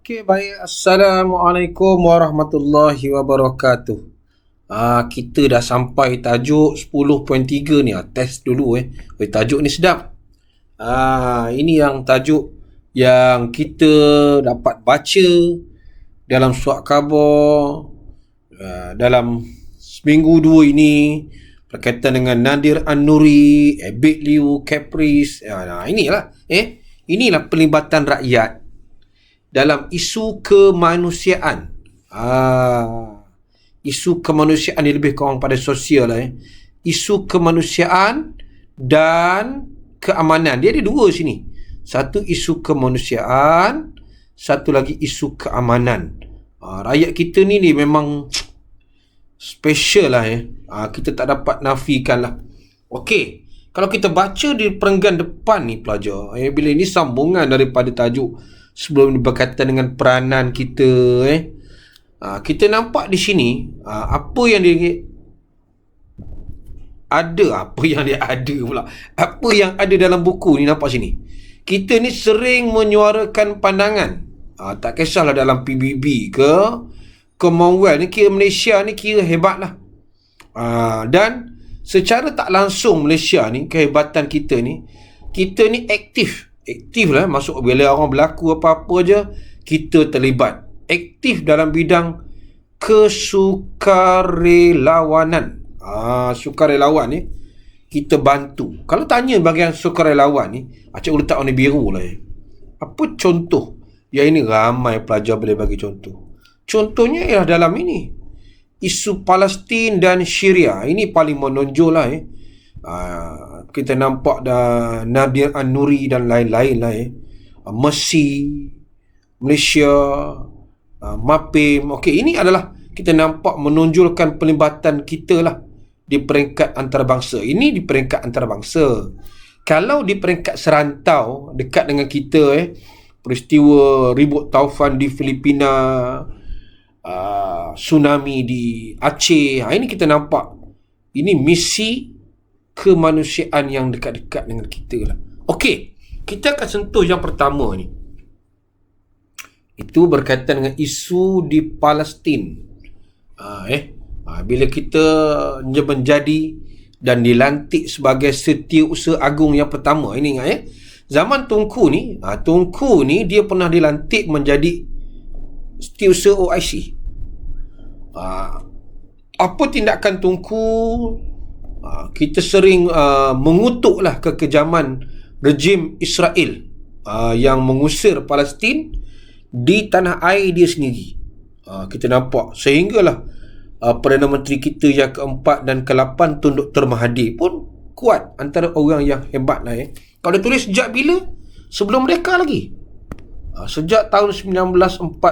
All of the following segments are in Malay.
Okey, baik. Assalamualaikum warahmatullahi wabarakatuh. Kita dah sampai tajuk 10.3 ni. Test dulu tajuk ni sedap. Ini yang tajuk yang kita dapat baca dalam surat khabar dalam seminggu dua ini berkaitan dengan Nadir An-Nuri, Ebit Liu, Caprice. Inilah pelibatan rakyat dalam isu kemanusiaan. Isu kemanusiaan ni lebih kurang pada sosial lah. Isu kemanusiaan dan keamanan. Dia ada dua sini. Satu isu kemanusiaan, satu lagi isu keamanan. Rakyat kita ni memang special lah. Kita tak dapat nafikan lah. Okey, kalau kita baca di perenggan depan ni pelajar, bila ini sambungan daripada tajuk sebelum berkaitan dengan peranan kita, kita nampak di sini apa yang ada dalam buku ni. Nampak sini, kita ni sering menyuarakan pandangan, tak kisahlah dalam PBB ke Commonwealth ni, kira Malaysia ni kira hebat lah. Dan secara tak langsung Malaysia ni, kehebatan kita ni aktif lah, masuk bila orang berlaku apa-apa je kita terlibat, aktif dalam bidang kesukarelawanan. Sukarelawan ni kita bantu. Kalau tanya bahagian sukarelawan ni, cik letak warna biru lah. Apa contoh? Ya, ini ramai pelajar boleh bagi contoh. Contohnya ialah dalam ini, isu Palestin dan Syria. Ini paling menonjol lah. Kita nampak dah Nadir An-Nuri dan lain-lain lah. Messi, Malaysia, MAPIM. Okey, ini adalah kita nampak menonjolkan pelibatan kita lah di peringkat antarabangsa. Ini di peringkat antarabangsa. Kalau di peringkat serantau dekat dengan kita, peristiwa ribut taufan di Filipina, tsunami di Aceh, ini kita nampak ini misi kemanusiaan yang dekat-dekat dengan kita lah. Okey, kita akan sentuh yang pertama ni. Itu berkaitan dengan isu di Palestin. Bila kita menjadi dan dilantik sebagai Setiausaha Agung yang pertama. Ini ingat zaman Tunku ni, dia pernah dilantik menjadi Setiausaha OIC. Apa tindakan Tunku? Kita sering mengutuklah kekejaman rejim Israel yang mengusir Palestin di tanah air dia sendiri. Kita nampak sehinggalah Perdana Menteri kita yang keempat dan ke-8 Tun Dr. Mahathir pun kuat, antara orang yang hebat lah. Kalau dia tulis sejak bila? Sebelum mereka lagi. Sejak tahun 1948.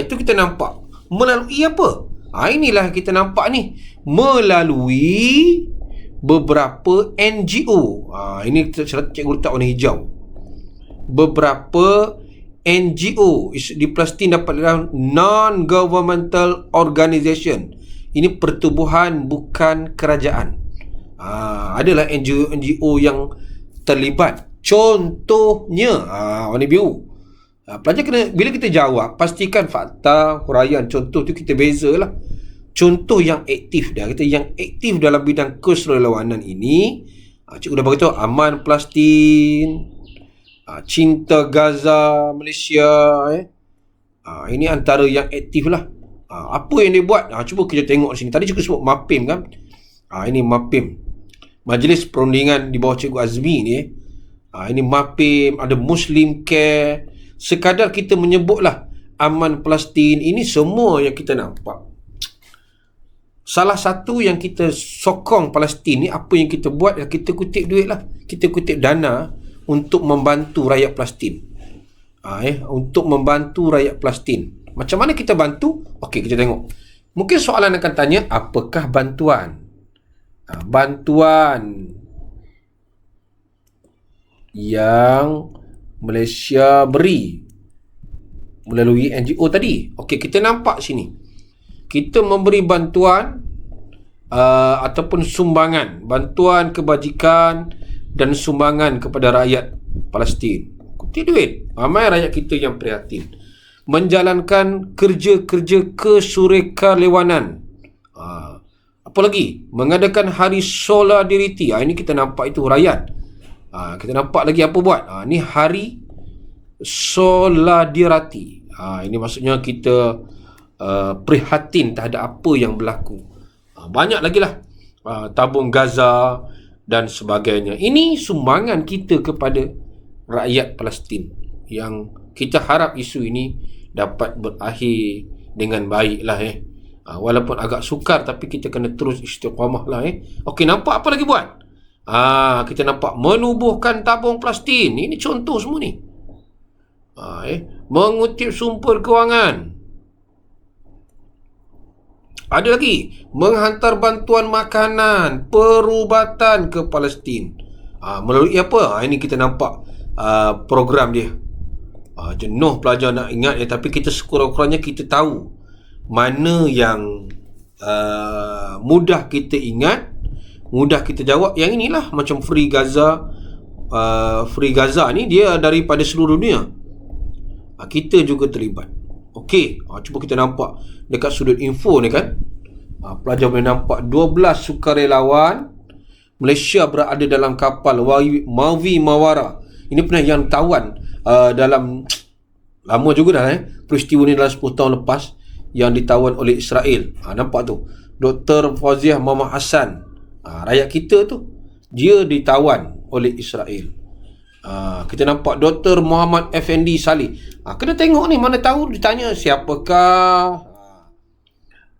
Itu kita nampak. Melalui apa? Inilah kita nampak ni, melalui beberapa NGO. Ini cikgu letak warna hijau. Beberapa NGO di Palestin dapat dalam non-governmental organisation. Ini pertubuhan bukan kerajaan. Adalah NGO yang terlibat. Contohnya warna biru. Pelajar kena, bila kita jawab, pastikan fakta, huraian, contoh tu kita bezalah. Contoh yang aktif dah. Kita yang aktif dalam bidang kesukarelawanan ini, cikgu dah beritahu, Aman Palestin, Cinta Gaza Malaysia. Ini antara yang aktif lah. Apa yang dia buat? Cuba kita tengok sini. Tadi cikgu sebut MAPIM kan? Ini MAPIM, Majlis Perundingan di bawah Cikgu Azmi ni. Ini MAPIM, ada Muslim Care. Sekadar kita menyebutlah Aman Palestin. Ini semua yang kita nampak. Salah satu yang kita sokong Palestin ni, apa yang kita buat, kita kutip duit lah. Kita kutip dana untuk membantu rakyat Palestin. Untuk membantu rakyat Palestin. Macam mana kita bantu? Okey, kita tengok. Mungkin soalan akan tanya, apakah bantuan? Bantuan yang Malaysia beri melalui NGO tadi. Okey, kita nampak sini. Kita memberi bantuan ataupun sumbangan, bantuan kebajikan dan sumbangan kepada rakyat Palestin. kutip duit. Ramai rakyat kita yang prihatin. Menjalankan kerja-kerja kesurekarelawanan. Apa lagi? Mengadakan hari solidariti. Ini kita nampak itu rakyat. Kita nampak lagi apa buat? Ini hari solidariti. Ini maksudnya kita prihatin terhadap apa yang berlaku. Banyak lagi lah. Tabung Gaza dan sebagainya. Ini sumbangan kita kepada rakyat Palestin, yang kita harap isu ini dapat berakhir dengan baik lah. Walaupun agak sukar, tapi kita kena terus istiqamah lah. Okey, nampak apa lagi buat? Kita nampak menubuhkan tabung Palestin. Ini contoh semua ni. Mengutip sumber kewangan. Ada lagi, menghantar bantuan makanan, perubatan ke Palestin. Melalui apa? Ini kita nampak program dia. Jenuh pelajar nak ingat tapi kita sekurang-kurangnya kita tahu mana yang mudah kita ingat, mudah kita jawab. Yang inilah macam Free Gaza. Free Gaza ni dia daripada seluruh dunia. Kita juga terlibat. Okey, cuba kita nampak dekat sudut info ni kan. Pelajar boleh nampak 12 sukarelawan Malaysia berada dalam kapal Mavi Mawara. Ini pernah yang tawan dalam lama juga dah peristiwa ni dalam 10 tahun lepas, yang ditawan oleh Israel. Nampak tu Dr. Fauziah Muhammad Hassan, rakyat kita tu, dia ditawan oleh Israel. Kita nampak Dr. Muhammad Effendi Salih. Kena tengok ni, mana tahu ditanya siapakah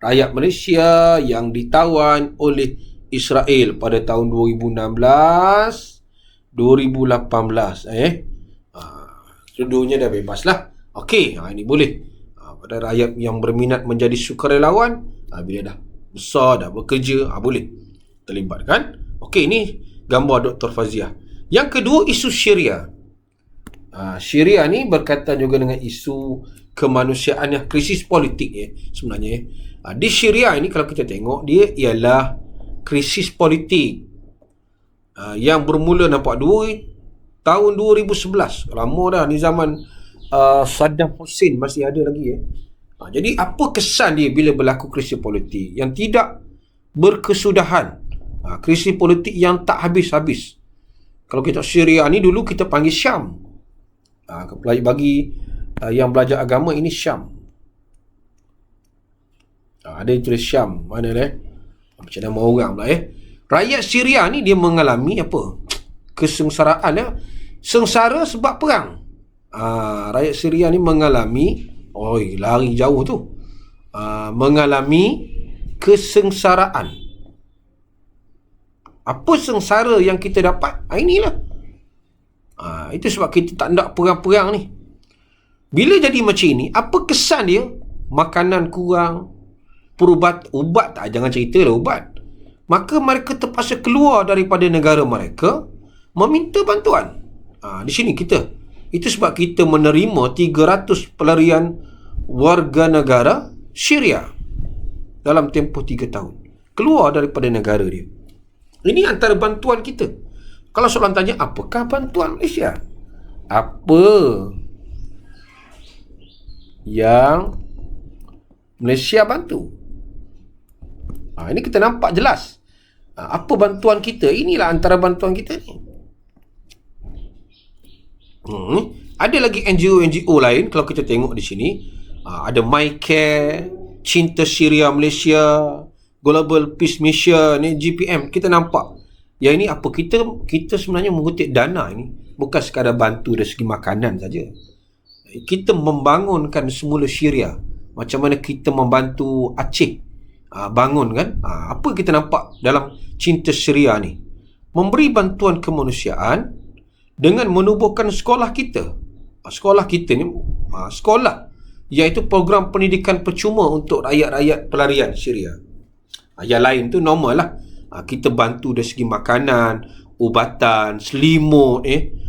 rakyat Malaysia yang ditawan oleh Israel pada tahun 2016 2018. Seluruhnya dah bebas lah. Okey, ini boleh. Pada rakyat yang berminat menjadi sukarelawan, bila dah besar, dah bekerja, boleh terlibat kan. Okey, ini gambar Dr. Faziah. Yang kedua, isu Syria. Syria ni berkaitan juga dengan isu kemanusiaan, yang krisis politik sebenarnya. Di Syria ini kalau kita tengok, dia ialah krisis politik yang bermula nampak tahun 2011. Lama dah ni, zaman Saddam Hussein masih ada lagi. Jadi apa kesan dia bila berlaku krisis politik yang tidak berkesudahan, krisis politik yang tak habis-habis. Kalau kita Syria ni dulu kita panggil Syam. Bagi yang belajar agama, ini Syam. Ada yang tulis Syam. Mana macam nama orang pula Rakyat Syria ni dia mengalami apa? Kesengsaraan. Sengsara sebab perang. Rakyat Syria ni mengalami, lari jauh tu, mengalami kesengsaraan. Apa sengsara yang kita dapat? Inilah. Itu sebab kita tak nak perang-perang ni. Bila jadi macam ini, apa kesan dia? Makanan kurang, ubat tak, jangan cerita lah ubat. Maka mereka terpaksa keluar daripada negara mereka, meminta bantuan. Di sini kita. Itu sebab kita menerima 300 pelarian warga negara Syria dalam tempoh 3 tahun. Keluar daripada negara dia. Ini antara bantuan kita. Kalau soalan tanya, apakah bantuan Malaysia? Apa yang Malaysia bantu? Ini kita nampak jelas. Apa bantuan kita? Inilah antara bantuan kita ni. Ada lagi NGO lain kalau kita tengok di sini. Ada MyCare, Cinta Syria Malaysia, Global Peace Mission, GPM. Kita nampak yang ini apa, kita sebenarnya mengutip dana ini bukan sekadar bantu dari segi makanan saja. Kita membangunkan semula Syria. Macam mana kita membantu Aceh bangun kan. Apa kita nampak dalam Cinta Syria ni? Memberi bantuan kemanusiaan dengan menubuhkan sekolah kita. Sekolah kita ni sekolah, iaitu program pendidikan percuma untuk rakyat-rakyat pelarian Syria. Yang lain tu normal lah. Kita bantu dari segi makanan, ubatan, selimut.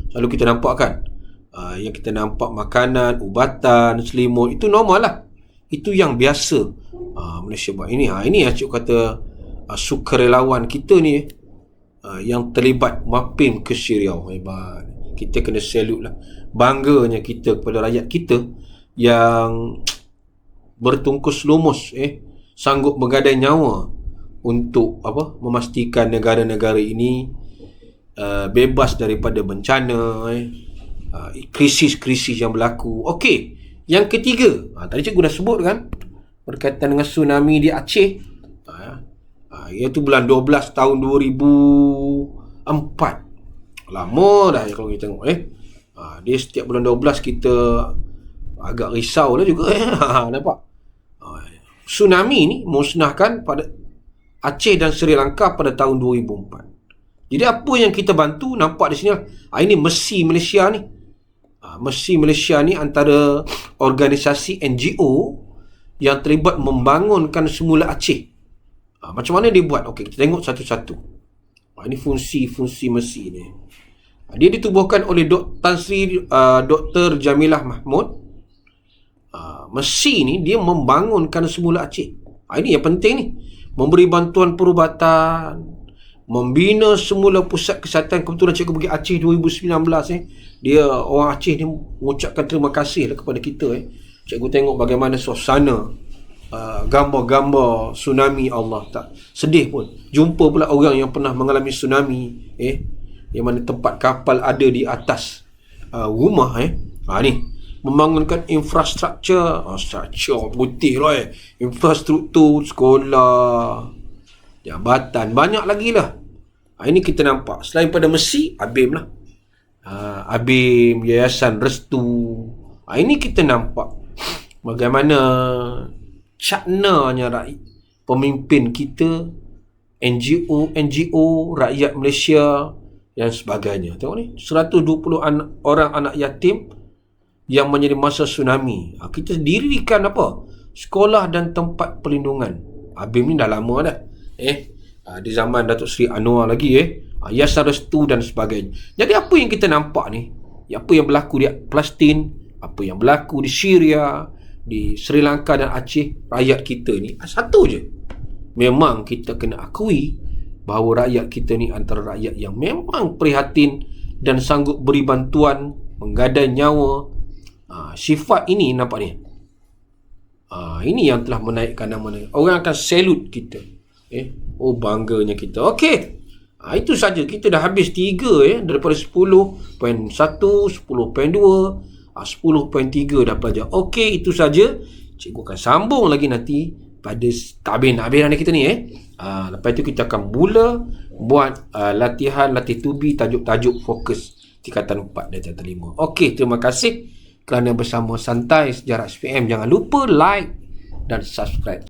Selalu kita nampak kan. Yang kita nampak makanan, ubatan, selimut, itu normal lah. Itu yang biasa Malaysia buat. Ini yang cik kata sukarelawan kita ni yang terlibat mapping ke Syria. Hebat. kita kena salute lah. Bangganya kita kepada rakyat kita yang bertungkus lumus sanggup bergadai nyawa untuk memastikan negara-negara ini bebas daripada bencana, krisis-krisis yang berlaku. Okey, yang ketiga, tadi cikgu dah sebut kan, berkaitan dengan tsunami di Aceh, iaitu bulan 12 tahun 2004. Lama dah kalau kita tengok dia setiap bulan 12 kita agak risau lah juga nampak. Tsunami ni musnahkan pada Aceh dan Sri Lanka pada tahun 2004. Jadi apa yang kita bantu nampak di sini lah. Ini Mercy Malaysia ni. Mercy Malaysia ni antara organisasi NGO yang terlibat membangunkan semula Aceh. Macam mana dia buat? Okey, kita tengok satu-satu. Ini fungsi Mercy ni. Dia ditubuhkan oleh Tan Sri Dr. Jamilah Mahmud. Mercy ni dia membangunkan semula Aceh. Ini yang penting ni. Memberi bantuan perubatan, membina semula pusat kesihatan. Kebetulan cikgu pergi Aceh 2019 dia orang Aceh ni mengucapkan terima kasih kepada kita. Cikgu tengok bagaimana suasana, gambar-gambar tsunami. Allah tak sedih pun. Jumpa pula orang yang pernah mengalami tsunami, yang mana tempat kapal ada di atas rumah. Ni membangunkan infrastruktur, struktur putih lah, infrastruktur sekolah, jabatan, banyak lagi lah. Ini kita nampak. Selain pada Mercy, ABIM lah, ABIM, Yayasan Restu. Ini kita nampak bagaimana caknanya pemimpin kita, NGO, rakyat Malaysia dan sebagainya. Tengok ni, 120 orang anak yatim yang menjadi masa tsunami. Kita dirikan sekolah dan tempat perlindungan. ABIM ni dah lama dah. Di zaman Datuk Seri Anwar lagi. Yayasan Restu dan sebagainya. Jadi apa yang kita nampak ni, apa yang berlaku di Palestin, apa yang berlaku di Syria, di Sri Lanka dan Aceh, rakyat kita ni satu je. Memang kita kena akui bahawa rakyat kita ni antara rakyat yang memang prihatin dan sanggup beri bantuan, menggadai nyawa. Sifat ini nampak ni. Ini yang telah menaikkan nama ni. Orang akan salute kita. Bangganya kita. Okey. Itu saja. Kita dah habis 3 daripada 10.1, 10.2, 10.3 dah pelajar. Okey, itu saja. Cikgu akan sambung lagi nanti pada takbir-nakbiran kita ni. Lepas itu kita akan mula buat latihan latih tubi, tajuk-tajuk fokus tingkatan 4 dan tingkatan 5. Okey, terima kasih kerana bersama Santai Sejarah SPM. Jangan lupa like dan subscribe.